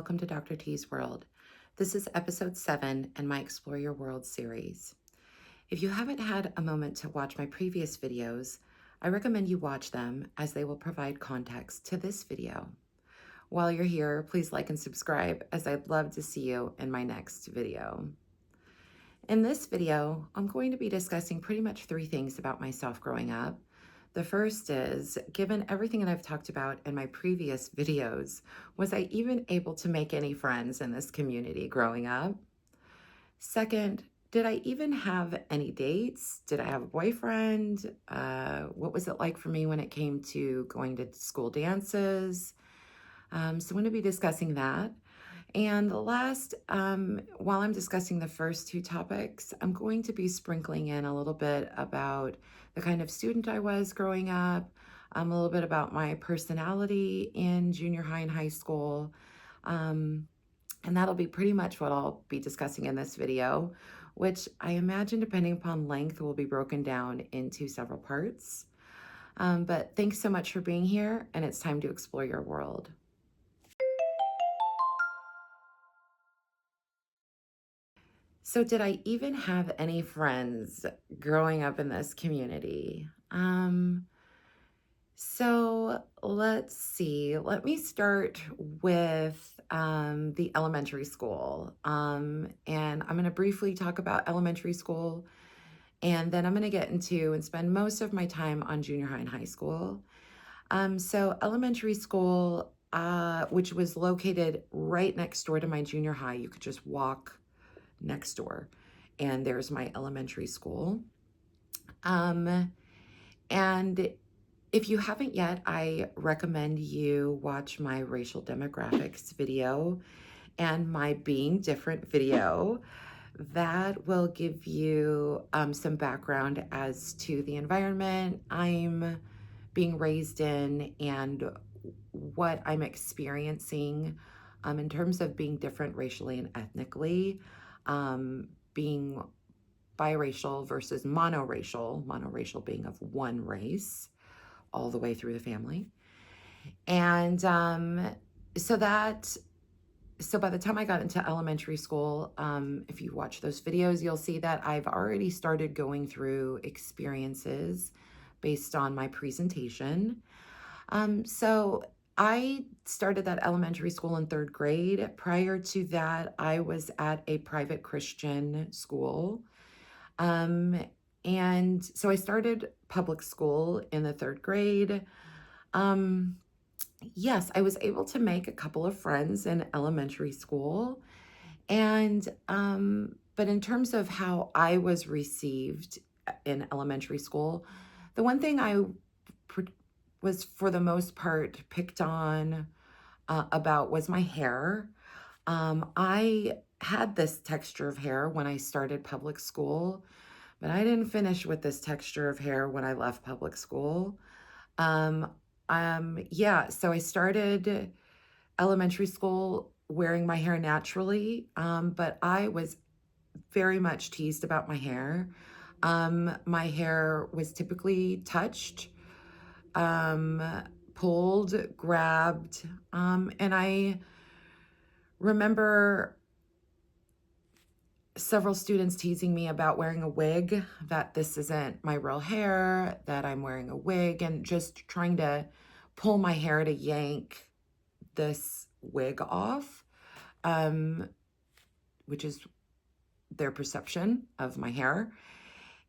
welcome to Dr. T's World. This is episode 7 in my Explore Your World series. If you haven't had a moment to watch my previous videos, I recommend you watch them as they will provide context to this video. While you're here, please like and subscribe as I'd love to see you in my next video. In this video, I'm going to be discussing pretty much 3 things about myself growing up. The first is, given everything that I've talked about in my previous videos, was I even able to make any friends in this community growing up? Second, did I even have any dates? Did I have a boyfriend? What was it like for me when it came to going to school dances? So I'm going to be discussing that. And the last, while I'm discussing the first 2 topics, I'm going to be sprinkling in a little bit about the kind of student I was growing up, a little bit about my personality in junior high and high school. And that'll be pretty much what I'll be discussing in this video, which I imagine, depending upon length, will be broken down into several parts. But thanks so much for being here, and it's time to explore your world. So did I even have any friends growing up in this community? So let's see. Let me start with the elementary school. And I'm going to briefly talk about elementary school, and then I'm going to get into and spend most of my time on junior high and high school. So elementary school, which was located right next door to my junior high, you could just walk next door, and there's my elementary school. And if you haven't yet, I recommend you watch my racial demographics video and my being different video. That will give you some background as to the environment I'm being raised in and what I'm experiencing in terms of being different racially and ethnically. Being biracial versus monoracial being of one race all the way through the family. And so by the time I got into elementary school, if you watch those videos, you'll see that I've already started going through experiences based on my presentation. So I started that elementary school in 3rd grade. Prior to that, I was at a private Christian school. And so I started public school in the 3rd grade. Yes, I was able to make a couple of friends in elementary school. And, but in terms of how I was received in elementary school, the one thing I was for the most part picked on about was my hair. I had this texture of hair when I started public school, but I didn't finish with this texture of hair when I left public school. So I started elementary school wearing my hair naturally, but I was very much teased about my hair. My hair was typically touched, pulled, grabbed, and I remember several students teasing me about wearing a wig, that this isn't my real hair, that I'm wearing a wig, and just trying to pull my hair to yank this wig off, which is their perception of my hair.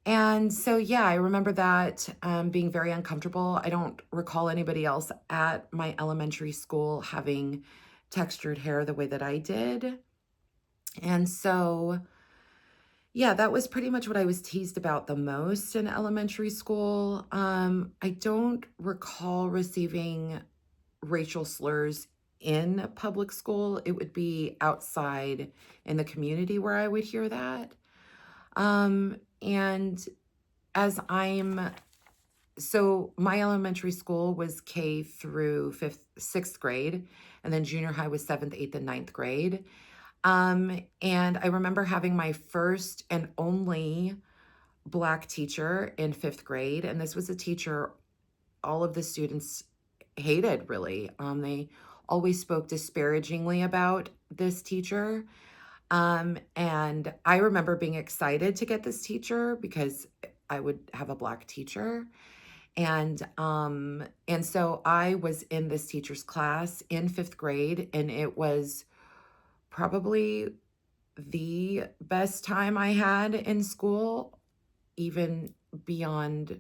And so, yeah, I remember that being very uncomfortable. I don't recall anybody else at my elementary school having textured hair the way that I did. And so, yeah, that was pretty much what I was teased about the most in elementary school. I don't recall receiving racial slurs in public school. It would be outside in the community where I would hear that. And as so my elementary school was K through 6th grade, and then junior high was 7th, 8th, and 9th grade. And I remember having my first and only Black teacher in 5th grade. And this was a teacher all of the students hated, really. They always spoke disparagingly about this teacher. And I remember being excited to get this teacher because I would have a Black teacher. And so I was in this teacher's class in 5th grade, and it was probably the best time I had in school, even beyond,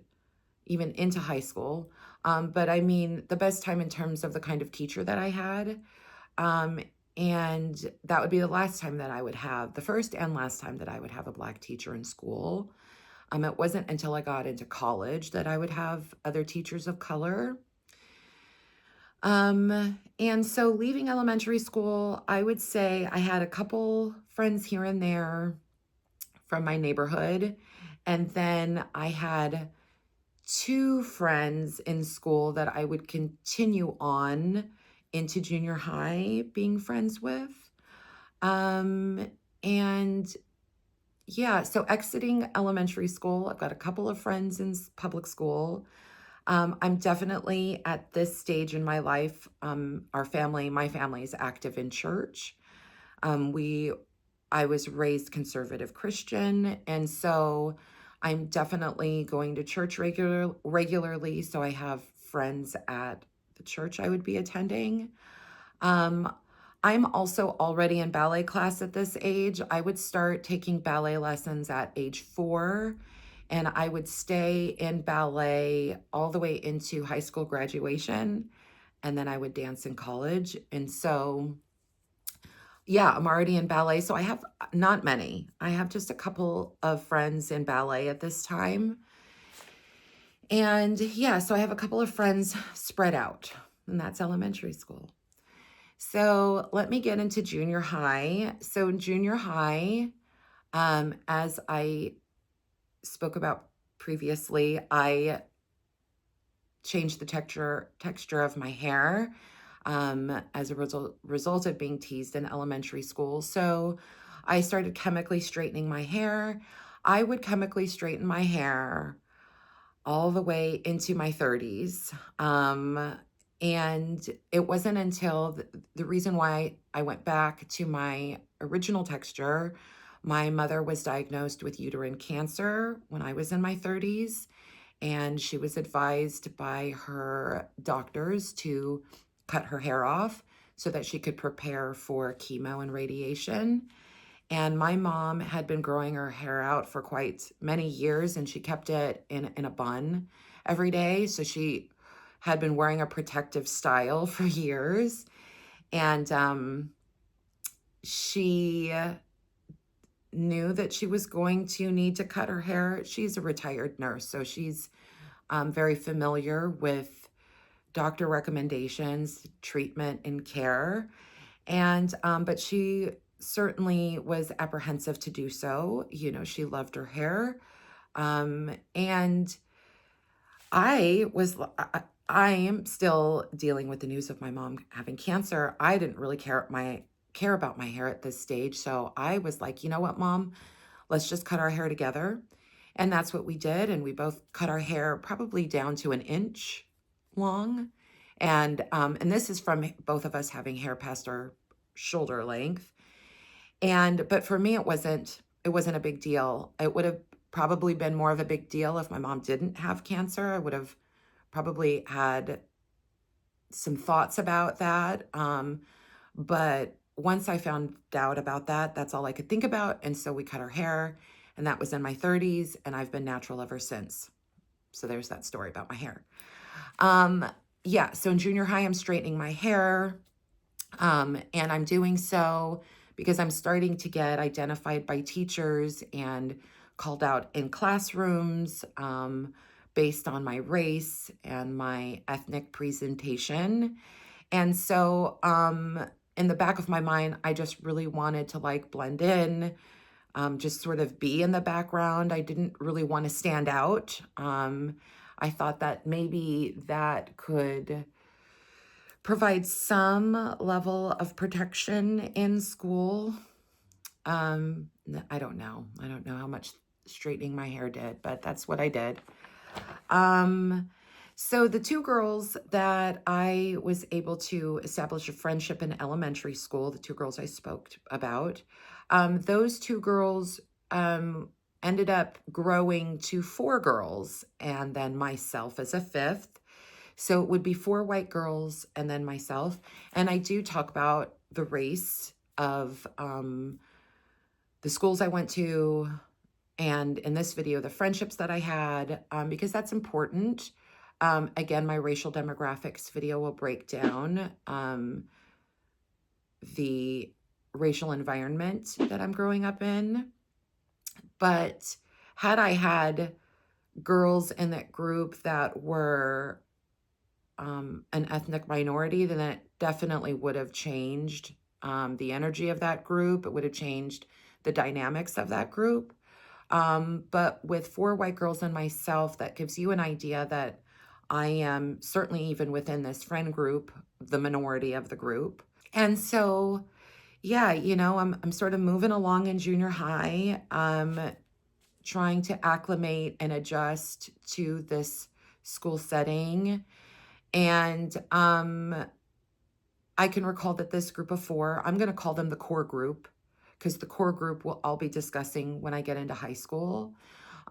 even into high school. But I mean, the best time in terms of the kind of teacher that I had. Um, and that would be the last time that I would have, the first and last time that I would have a Black teacher in school. It wasn't until I got into college that I would have other teachers of color. And so leaving elementary school, I would say I had a couple friends here and there from my neighborhood. And then I had 2 friends in school that I would continue on into junior high being friends with. Um, and yeah, so exiting elementary school, I've got a couple of friends in public school. I'm definitely at this stage in my life, my family is active in church. Um, we, I was raised conservative Christian, and so I'm definitely going to church regularly. So I have friends at the church I would be attending. Um, I'm also already in ballet class at this age. I would start taking ballet lessons at age 4, and I would stay in ballet all the way into high school graduation, and then I would dance in college. And so, yeah, I'm already in ballet. So I have not many. I have just a couple of friends in ballet at this time. And yeah, so I have a couple of friends spread out, and that's elementary school. So let me get into junior high. So in junior high, as I spoke about previously, I changed the texture of my hair as a result of being teased in elementary school. So I started chemically straightening my hair. I would chemically straighten my hair all the way into my 30s. And it wasn't until the reason why I went back to my original texture, my mother was diagnosed with uterine cancer when I was in my 30s, and she was advised by her doctors to cut her hair off so that she could prepare for chemo and radiation. And my mom had been growing her hair out for quite many years, and she kept it in a bun every day. So she had been wearing a protective style for years. And she knew that she was going to need to cut her hair. She's a retired nurse, so she's very familiar with doctor recommendations, treatment, and care. And but she certainly was apprehensive to do so. You know, she loved her hair. And I am still dealing with the news of my mom having cancer. I didn't really care about my hair at this stage. So I was like, you know what, Mom, let's just cut our hair together. And that's what we did. And we both cut our hair probably down to an inch long. And this is from both of us having hair past our shoulder length. But for me, it wasn't a big deal. It would have probably been more of a big deal if my mom didn't have cancer. I would have probably had some thoughts about that. But once I found out about that, that's all I could think about. And so we cut our hair, and that was in my 30s, and I've been natural ever since. So there's that story about my hair. Yeah, so in junior high, I'm straightening my hair, and I'm doing so because I'm starting to get identified by teachers and called out in classrooms based on my race and my ethnic presentation. And so in the back of my mind, I just really wanted to like blend in, just sort of be in the background. I didn't really want to stand out. I thought that maybe that could provide some level of protection in school. I don't know. I don't know how much straightening my hair did, but that's what I did. Um, So the two girls that I was able to establish a friendship in elementary school, the two girls I spoke about, those two girls um, ended up growing to four girls and then myself as a fifth. So it would be four white girls and then myself. And I do talk about the race of the schools I went to, and in this video, the friendships that I had, because that's important. Again, my racial demographics video will break down the racial environment that I'm growing up in. But had I had girls in that group that were an ethnic minority, then it definitely would have changed the energy of that group. It would have changed the dynamics of that group. But with four white girls and myself, that gives you an idea that I am certainly, even within this friend group, the minority of the group. And so, yeah, I'm sort of moving along in junior high, trying to acclimate and adjust to this school setting. And I can recall that this group of four, I'm going to call them the core group, because the core group I'll be discussing when I get into high school.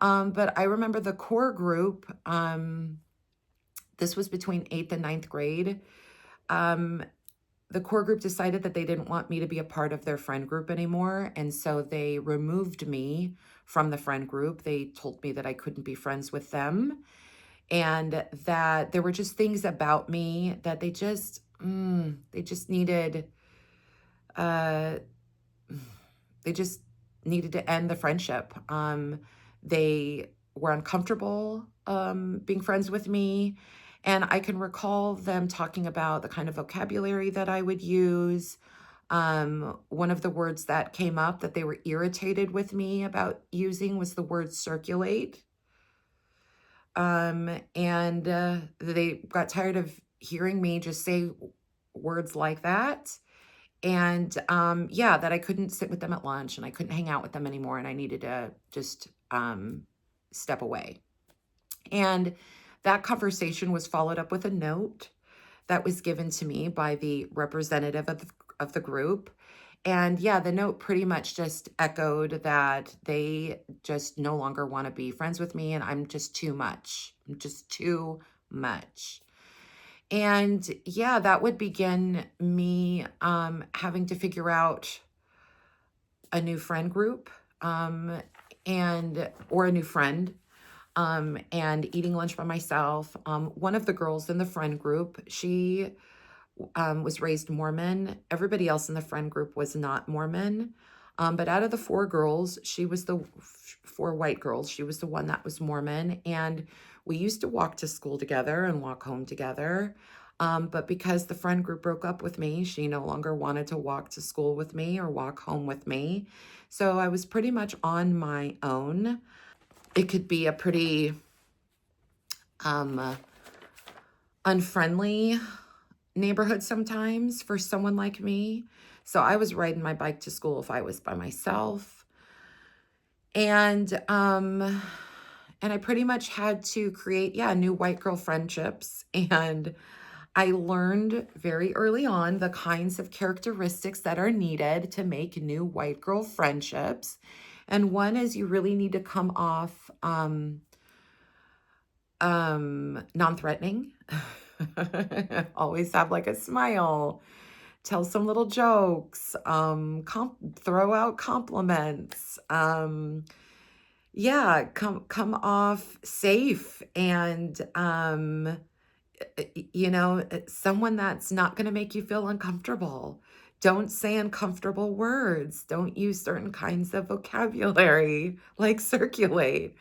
But I remember the core group, this was between 8th and 9th grade. The core group decided that they didn't want me to be a part of their friend group anymore. And so they removed me from the friend group. They told me that I couldn't be friends with them, and that there were just things about me that they just needed, uh, they just needed to end the friendship. They were uncomfortable being friends with me. And I can recall them talking about the kind of vocabulary that I would use. One of the words that came up that they were irritated with me about using was the word circulate. And they got tired of hearing me just say words like that. And yeah, that I couldn't sit with them at lunch and I couldn't hang out with them anymore. And I needed to just step away. And that conversation was followed up with a note that was given to me by the representative of the group. And yeah, the note pretty much just echoed that they just no longer want to be friends with me and I'm just too much. I'm just too much. And yeah, that would begin me having to figure out a new friend group or a new friend, and eating lunch by myself. One of the girls in the friend group, she was raised Mormon. Everybody else in the friend group was not Mormon. But out of the four girls, four white girls, she was the one that was Mormon. And we used to walk to school together and walk home together. But because the friend group broke up with me, she no longer wanted to walk to school with me or walk home with me. So I was pretty much on my own. It could be a pretty unfriendly neighborhood sometimes for someone like me. So I was riding my bike to school if I was by myself. And I pretty much had to create, new white girl friendships. And I learned very early on the kinds of characteristics that are needed to make new white girl friendships. And one is you really need to come off non-threatening. Always have like a smile, tell some little jokes, throw out compliments. Come off safe and someone that's not going to make you feel uncomfortable. Don't say uncomfortable words. Don't use certain kinds of vocabulary like circulate.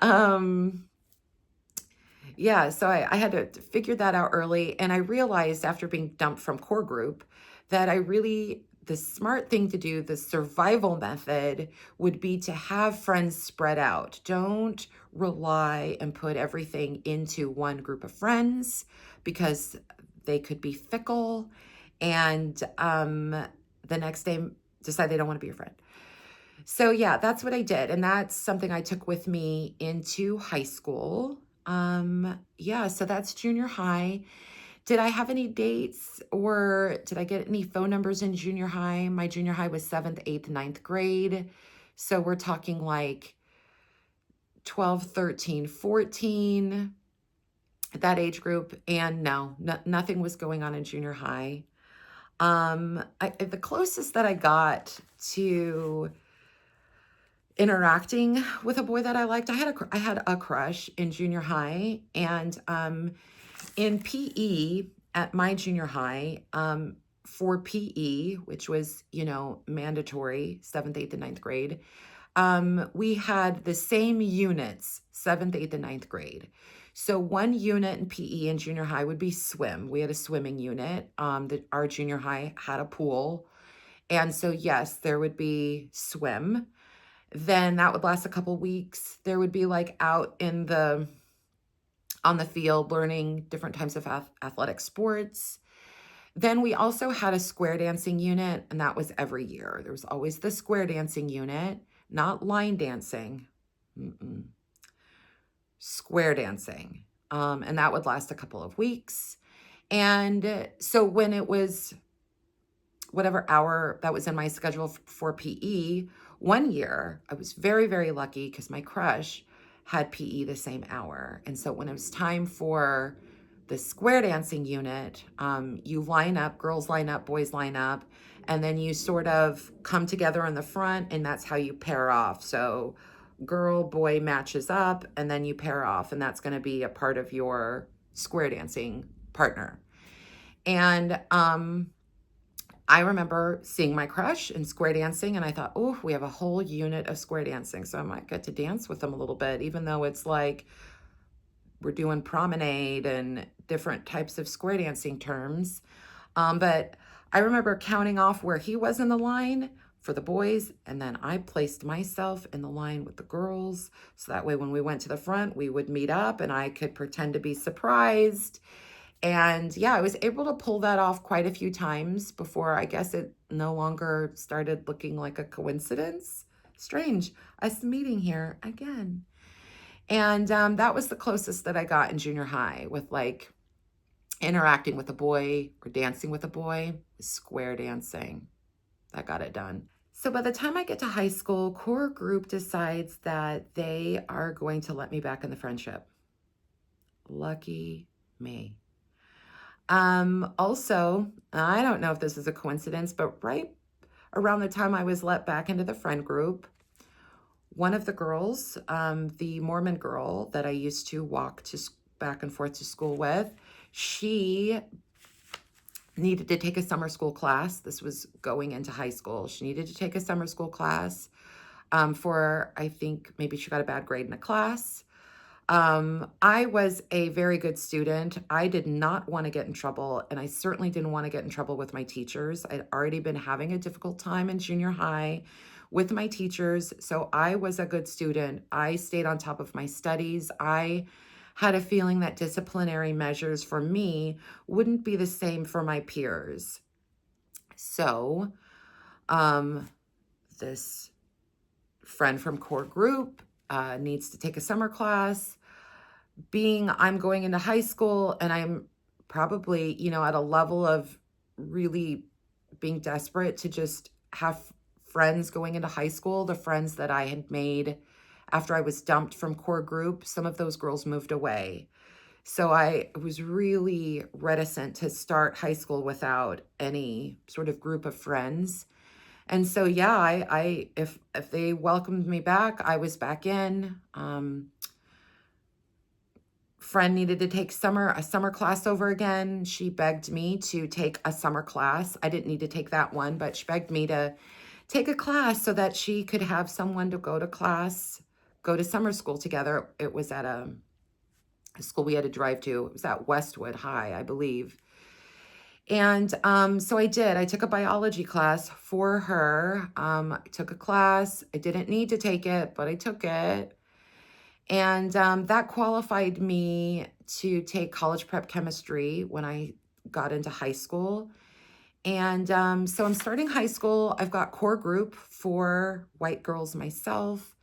So I had to figure that out early. And I realized after being dumped from core group that the smart thing to do, the survival method, would be to have friends spread out. Don't rely and put everything into one group of friends because they could be fickle and the next day decide they don't want to be your friend. So yeah, that's what I did. And that's something I took with me into high school. Yeah, so that's junior high. Did I have any dates or did I get any phone numbers in junior high? My junior high was 7th, 8th, ninth grade. So we're talking like 12, 13, 14, that age group. And no, nothing was going on in junior high. The closest that I got to interacting with a boy that I liked, I had a crush in junior high, and in PE at my junior high, for PE, which was, mandatory, 7th, 8th, and ninth grade, we had the same units, 7th, 8th, and ninth grade. So one unit in PE in junior high would be swim. We had a swimming unit. Our junior high had a pool. And so, yes, there would be swim. Then that would last a couple weeks. There would be like out on the field learning different types of athletic sports. Then we also had a square dancing unit, and that was every year. There was always the square dancing unit, not line dancing, square dancing. And that would last a couple of weeks. And so when it was whatever hour that was in my schedule for PE, one year I was very, very lucky because my crush had PE the same hour. And so when it was time for the square dancing unit, you line up, girls line up, boys line up, and then you sort of come together in the front, and that's how you pair off. So girl, boy matches up, and then you pair off, and that's going to be a part of your square dancing partner. And I remember seeing my crush in square dancing, and I thought, oh, we have a whole unit of square dancing, so I might get to dance with them a little bit, even though it's like we're doing promenade and different types of square dancing terms. But I remember counting off where he was in the line for the boys, and then I placed myself in the line with the girls. So that way when we went to the front, we would meet up and I could pretend to be surprised. And yeah, I was able to pull that off quite a few times before I guess it no longer started looking like a coincidence. Strange, us meeting here again. And that was the closest that I got in junior high with like interacting with a boy or dancing with a boy, square dancing. That got it done. So by the time I get to high school, core group decides that they are going to let me back in the friendship. Lucky me. Also, I don't know if this is a coincidence, but right around the time I was let back into the friend group, one of the girls, the Mormon girl that I used to walk back and forth to school with, she needed to take a summer school class. This was going into high school. She needed to take a summer school class for, I think, maybe she got a bad grade in a class. I was a very good student. I did not want to get in trouble, and I certainly didn't want to get in trouble with my teachers. I'd already been having a difficult time in junior high with my teachers, so I was a good student. I stayed on top of my studies. I had a feeling that disciplinary measures for me wouldn't be the same for my peers. So, this friend from core group needs to take a summer class. Being I'm going into high school and I'm probably, at a level of really being desperate to just have friends going into high school, the friends that I had made after I was dumped from core group, some of those girls moved away. So I was really reticent to start high school without any sort of group of friends. And so, yeah, if they welcomed me back, I was back in. Friend needed to take a summer class over again. She begged me to take a summer class. I didn't need to take that one, but she begged me to take a class so that she could have someone to go to summer school together. It was at a school we had to drive to. It was at Westwood High, I believe. And so I did. I took a biology class for her. I took a class. I didn't need to take it, but I took it. And that qualified me to take college prep chemistry when I got into high school. And so I'm starting high school. I've got core group for white girls myself.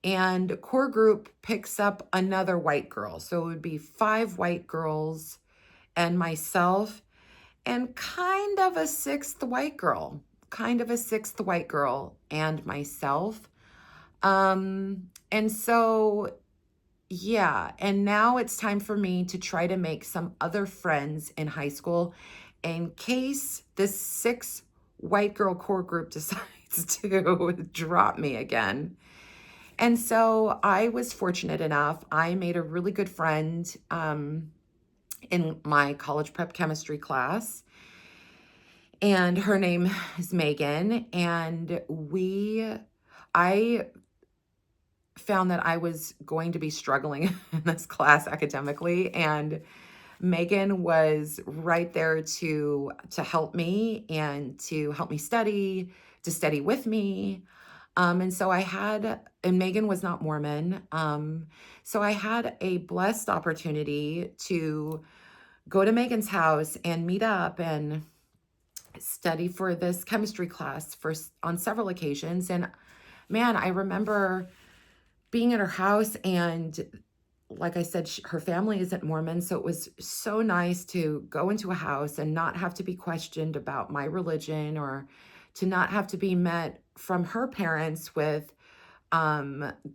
and core group picks up another white girl. So it would be 5 white girls and myself and kind of a sixth white girl and myself. And so, yeah, and now it's time for me to try to make some other friends in high school in case this 6 white girl core group decides to drop me again. And so I was fortunate enough. I made a really good friend in my college prep chemistry class, and her name is Megan. And I found that I was going to be struggling in this class academically, and Megan was right there to help me and to help me study, to study with me. And so and Megan was not Mormon. So I had a blessed opportunity to go to Megan's house and meet up and study for this chemistry class on several occasions. And man, I remember being at her house, and like I said, her family isn't Mormon, so it was so nice to go into a house and not have to be questioned about my religion, or to not have to be met from her parents with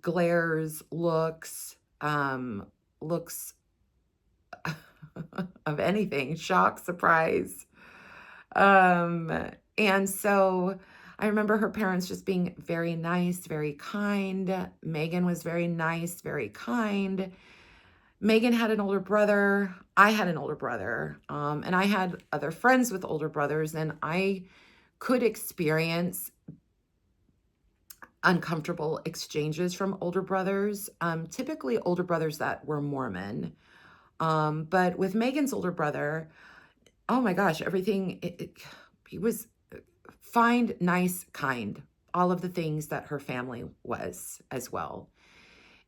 glares, looks of anything, shock, surprise. And so I remember her parents just being very nice, very kind. Megan was very nice, very kind. Megan had an older brother. I had an older brother. And I had other friends with older brothers, and I could experience uncomfortable exchanges from older brothers, typically older brothers that were Mormon. But with Megan's older brother, oh my gosh, he was fine, nice, kind, all of the things that her family was as well.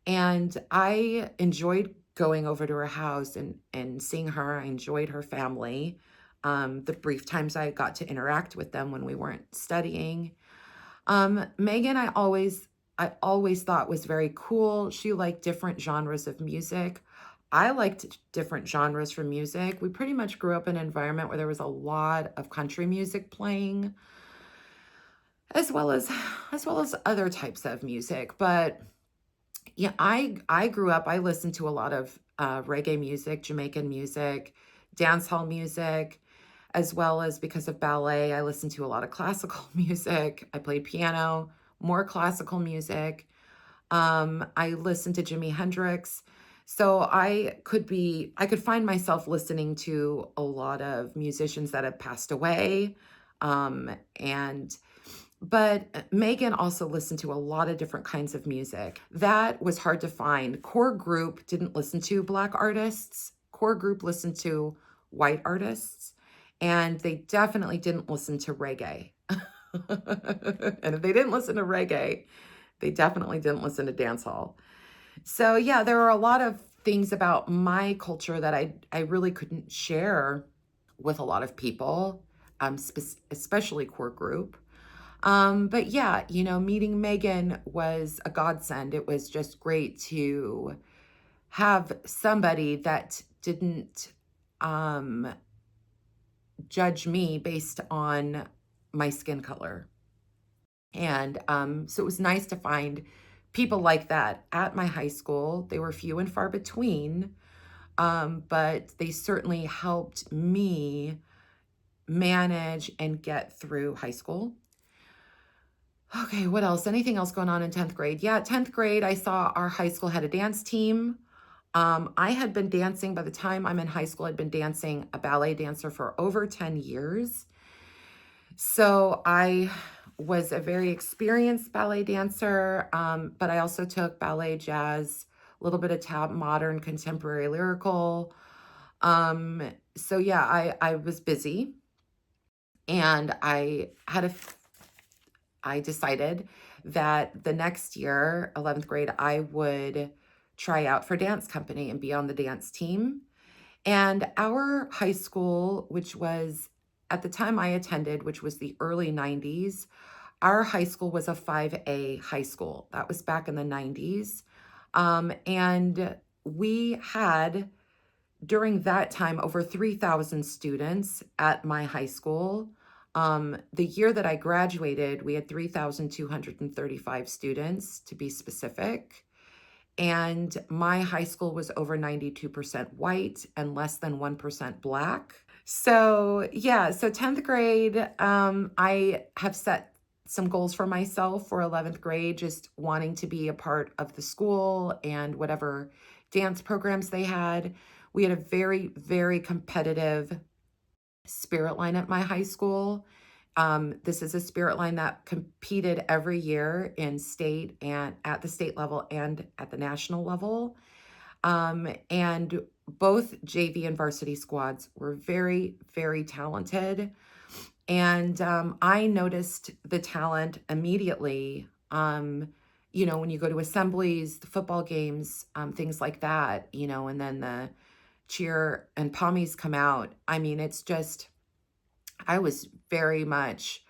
And I enjoyed going over to her house and seeing her. I enjoyed her family. The brief times I got to interact with them when we weren't studying. Megan, I always thought was very cool. She liked different genres of music. I liked different genres for music. We pretty much grew up in an environment where there was a lot of country music playing, as well as other types of music. But yeah, I grew up, I listened to a lot of reggae music, Jamaican music, dance hall music, as well as, because of ballet, I listened to a lot of classical music. I played piano, more classical music. I listened to Jimi Hendrix. So I could find myself listening to a lot of musicians that have passed away. But Megan also listened to a lot of different kinds of music. That was hard to find. Core group didn't listen to Black artists. Core group listened to white artists. And they definitely didn't listen to reggae. And if they didn't listen to reggae, they definitely didn't listen to dancehall. So yeah, there are a lot of things about my culture that I really couldn't share with a lot of people, especially core group. But yeah, meeting Megan was a godsend. It was just great to have somebody that didn't judge me based on my skin color. And so it was nice to find people like that at my high school. They were few and far between, but they certainly helped me manage and get through high school. Okay, what else? Anything else going on in 10th grade? Yeah, 10th grade, I saw our high school had a dance team. I had been dancing, by the time I'm in high school, I'd been dancing, a ballet dancer for over 10 years. So I was a very experienced ballet dancer, but I also took ballet, jazz, a little bit of tap, modern, contemporary, lyrical. So yeah, I was busy, and I decided that the next year, 11th grade, I would try out for dance company and be on the dance team. And our high school, which was at the time I attended, which was the early 90s, Our high school was a 5A high school. That was back in the 90s. And we had, during that time, over 3,000 students at my high school. The year that I graduated, we had 3,235 students, to be specific. And my high school was over 92% white and less than 1% Black. So, yeah, so 10th grade, I have set some goals for myself for 11th grade, just wanting to be a part of the school and whatever dance programs they had. We had a very, very competitive spirit line at my high school. This is a spirit line that competed every year in state and at the state level and at the national level. And both JV and varsity squads were very, very talented. And I noticed the talent immediately. When you go to assemblies, the football games, things like that, and then the cheer and pommies come out. I mean, it's just, I was very much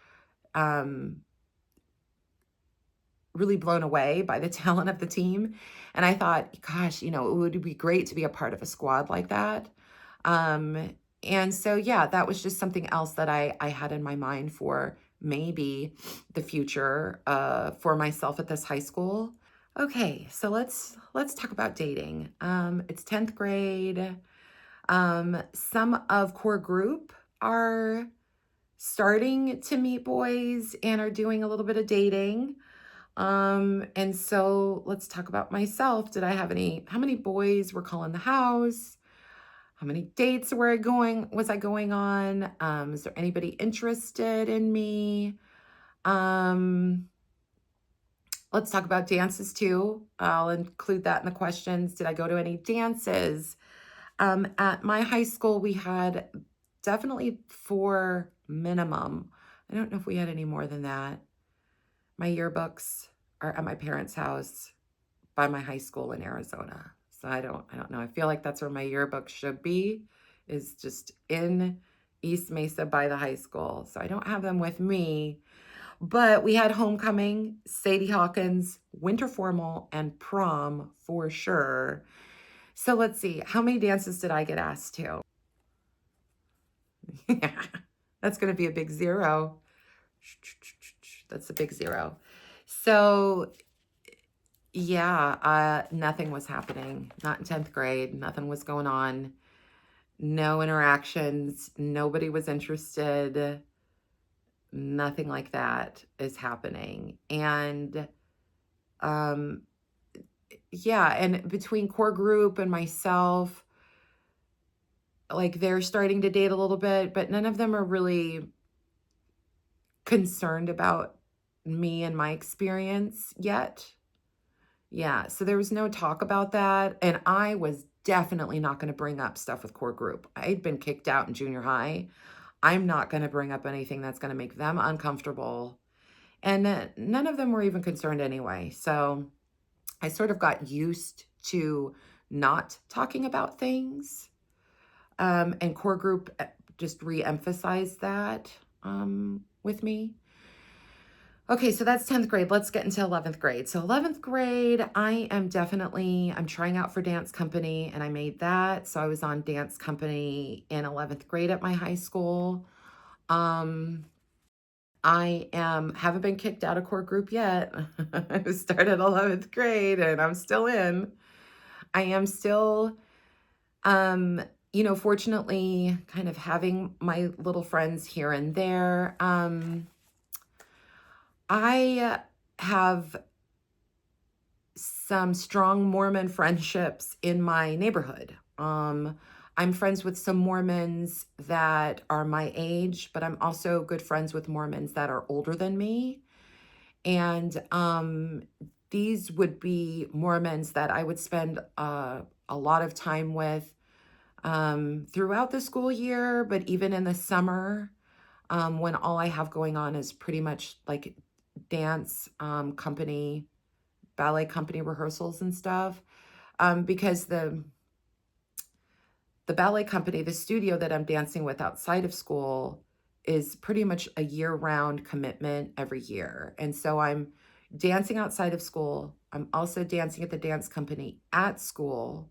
really blown away by the talent of the team. And I thought, gosh, it would be great to be a part of a squad like that. And so, yeah, that was just something else that I had in my mind for maybe the future for myself at this high school. Okay, so let's talk about dating. It's 10th grade. Some of core group are starting to meet boys and are doing a little bit of dating. And so let's talk about myself. How many boys were calling the house? How many dates was I going on? Is there anybody interested in me? Let's talk about dances too. I'll include that in the questions. Did I go to any dances? At my high school, we had definitely 4 minimum. I don't know if we had any more than that. My yearbooks are at my parents' house by my high school in Arizona. So I don't know. I feel like that's where my yearbook should be, is just in East Mesa by the high school. So I don't have them with me. But we had homecoming, Sadie Hawkins, winter formal, and prom for sure. So let's see. How many dances did I get asked to? Yeah, that's going to be a big 0. That's a big 0. So yeah, nothing was happening. Not in 10th grade. Nothing was going on. No interactions. Nobody was interested. Nothing like that is happening. And yeah, and between core group and myself, like they're starting to date a little bit, but none of them are really concerned about me and my experience yet. Yeah, so there was no talk about that. And I was definitely not going to bring up stuff with core group. I'd been kicked out in junior high. I'm not going to bring up anything that's going to make them uncomfortable. And none of them were even concerned anyway. So I sort of got used to not talking about things. And core group just re-emphasized that with me. Okay, so that's 10th grade. Let's get into 11th grade. So 11th grade, I'm trying out for dance company, and I made that. So I was on dance company in 11th grade at my high school. Haven't been kicked out of core group yet. I started 11th grade and I'm still in. I am still, fortunately kind of having my little friends here and there. I have some strong Mormon friendships in my neighborhood. I'm friends with some Mormons that are my age, but I'm also good friends with Mormons that are older than me. And these would be Mormons that I would spend a lot of time with throughout the school year, but even in the summer, when all I have going on is pretty much like dance company, ballet company rehearsals and stuff. Because the ballet company, the studio that I'm dancing with outside of school is pretty much a year-round commitment every year. And so I'm dancing outside of school. I'm also dancing at the dance company at school.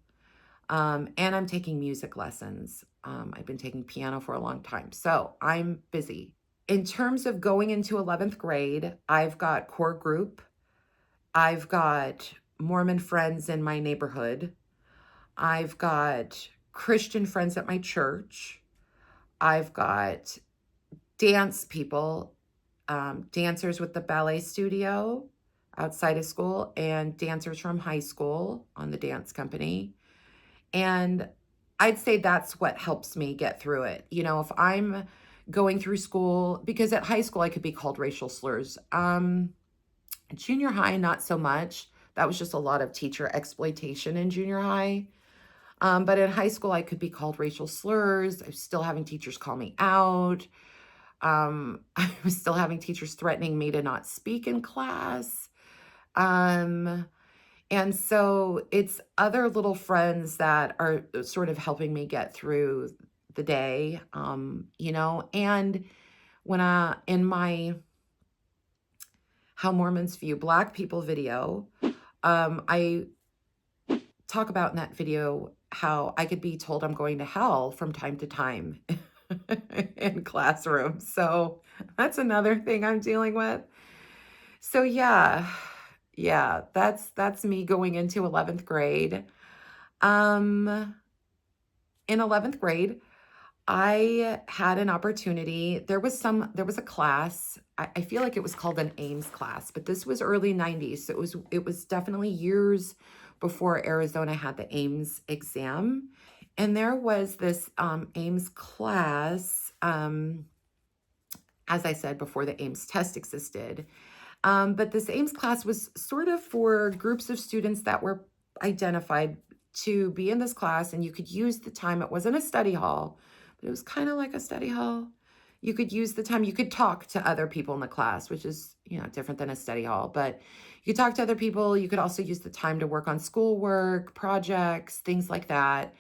And I'm taking music lessons. I've been taking piano for a long time. So I'm busy. In terms of going into 11th grade, I've got core group. I've got Mormon friends in my neighborhood. I've got Christian friends at my church. I've got dance people, dancers with the ballet studio outside of school, and dancers from high school on the dance company. And I'd say that's what helps me get through it. You know, if I'm going through school, because at high school I could be called racial slurs. Junior high, not so much. That was just a lot of teacher exploitation in junior high. But in high school, I could be called racial slurs. I was still having teachers call me out. I was still having teachers threatening me to not speak in class. And so it's other little friends that are sort of helping me get through the day, you know, and when in my How Mormons View Black People video, I talk about in that video how I could be told I'm going to hell from time to time in classrooms. So that's another thing I'm dealing with. So yeah, that's me going into 11th grade. Um, in 11th grade, I had an opportunity. There was a class. I feel like it was called an Ames class, but this was early 90s. So it was definitely years before Arizona had the Ames exam. And there was this Ames class, as I said, before the Ames test existed. But this Ames class was sort of for groups of students that were identified to be in this class, and you could use the time. It wasn't a study hall, but it was kind of like a study hall. You could use the time. You could talk to other people in the class, which is, you know, different than a study hall, but you could talk to other people. You could also use the time to work on schoolwork, projects, things like that.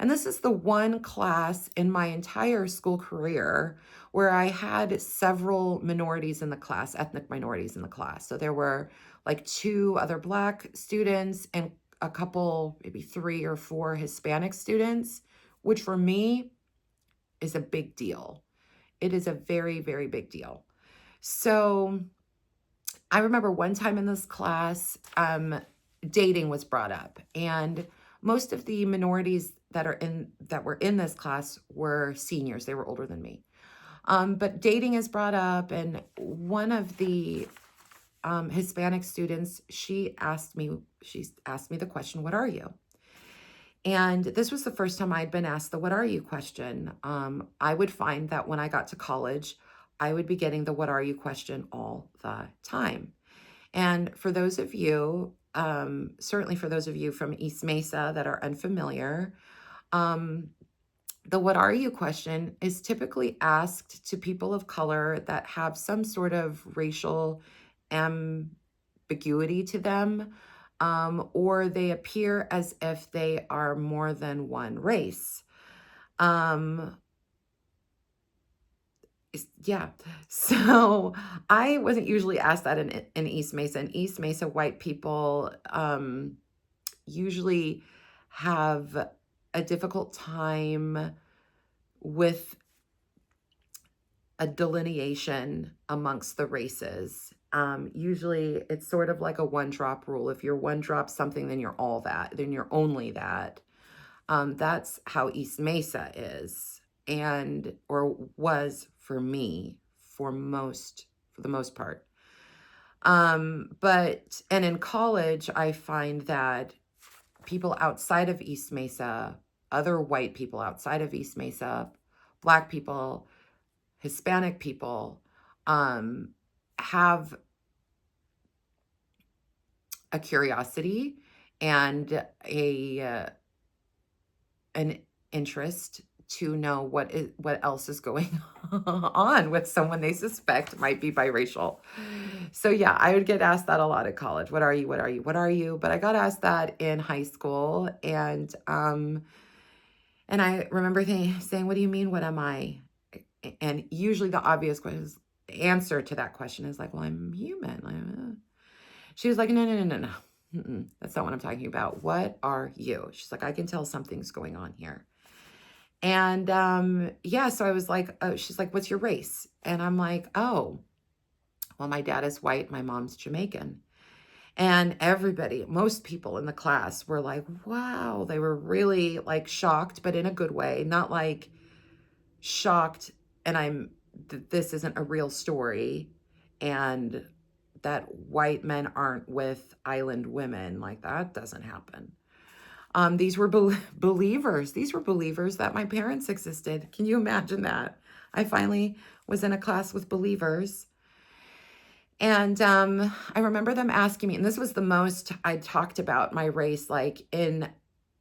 And this is the one class in my entire school career where I had several minorities in the class, ethnic minorities in the class. So there were like 2 other Black students and a couple, maybe 3 or 4 Hispanic students, which for me is a big deal. It is a very, very big deal. So I remember one time in this class, dating was brought up, and most of the minorities that were in this class were seniors. They were older than me. But dating is brought up, and one of the Hispanic students, she asked me the question, "What are you?" And this was the first time I'd been asked the "What are you?" question. I would find that when I got to college, I would be getting the "What are you?" question all the time. And for those of you, certainly for those of you from East Mesa that are unfamiliar, um, the "What are you?" question is typically asked to people of color that have some sort of racial ambiguity to them, or they appear as if they are more than one race. Um, yeah. So I wasn't usually asked that in East Mesa. In East Mesa, white people usually have a difficult time with a delineation amongst the races. Usually it's sort of like a one drop rule. If you're one drop something, then you're all that, then you're only that. That's how East Mesa is, and or was for me for the most part. And in college, I find that people outside of East Mesa, other white people outside of East Mesa, Black people, Hispanic people, have a curiosity and an interest to know what else is going on with someone they suspect might be biracial. So yeah, I would get asked that a lot at college. What are you? What are you? What are you? But I got asked that in high school, and I remember saying, "What do you mean? What am I?" And usually the obvious question is, the answer to that question is like, well, I'm human. She was like, no, no, no, no, no. That's not what I'm talking about. What are you? She's like, I can tell something's going on here. And yeah, so I was like, oh, she's like, what's your race? And I'm like, oh, well, my dad is white, my mom's Jamaican. And everybody, most people in the class were like, wow, they were really like shocked, but in a good way, not like shocked and this isn't a real story and that white men aren't with island women. Like, that doesn't happen. These were believers. These were believers that my parents existed. Can you imagine that? I finally was in a class with believers. And I remember them asking me, and this was the most I talked about my race, like in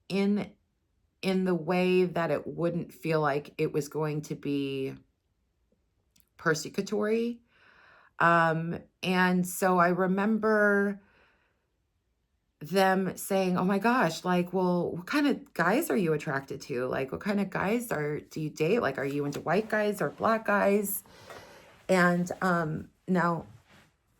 the way that it wouldn't feel like it was going to be persecutory. And so I remember them saying, oh my gosh, like, well, what kind of guys are you attracted to? Like, what kind of guys do you date? Like, are you into white guys or black guys? And now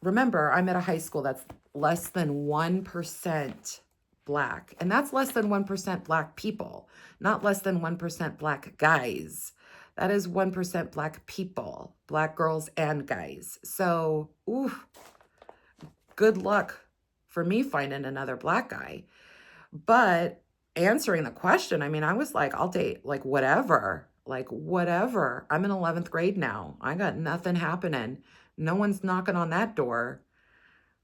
remember, I'm at a high school that's less than 1% black, and that's less than 1% black people, not less than 1% black guys. That is 1% black people, black girls and guys. So, ooh, good luck for me finding another black guy. But answering the question, I mean, I was like, I'll date like whatever, like whatever. I'm in 11th grade now. I got nothing happening. No one's knocking on that door,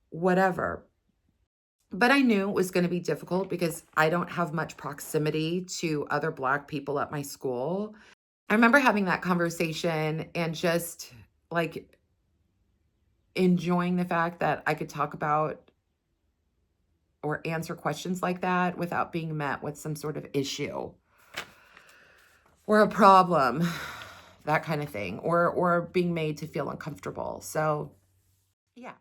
whatever. But I knew it was going to be difficult because I don't have much proximity to other black people at my school. I remember having that conversation and just like enjoying the fact that I could talk about or answer questions like that without being met with some sort of issue or a problem, that kind of thing, or being made to feel uncomfortable. So yeah.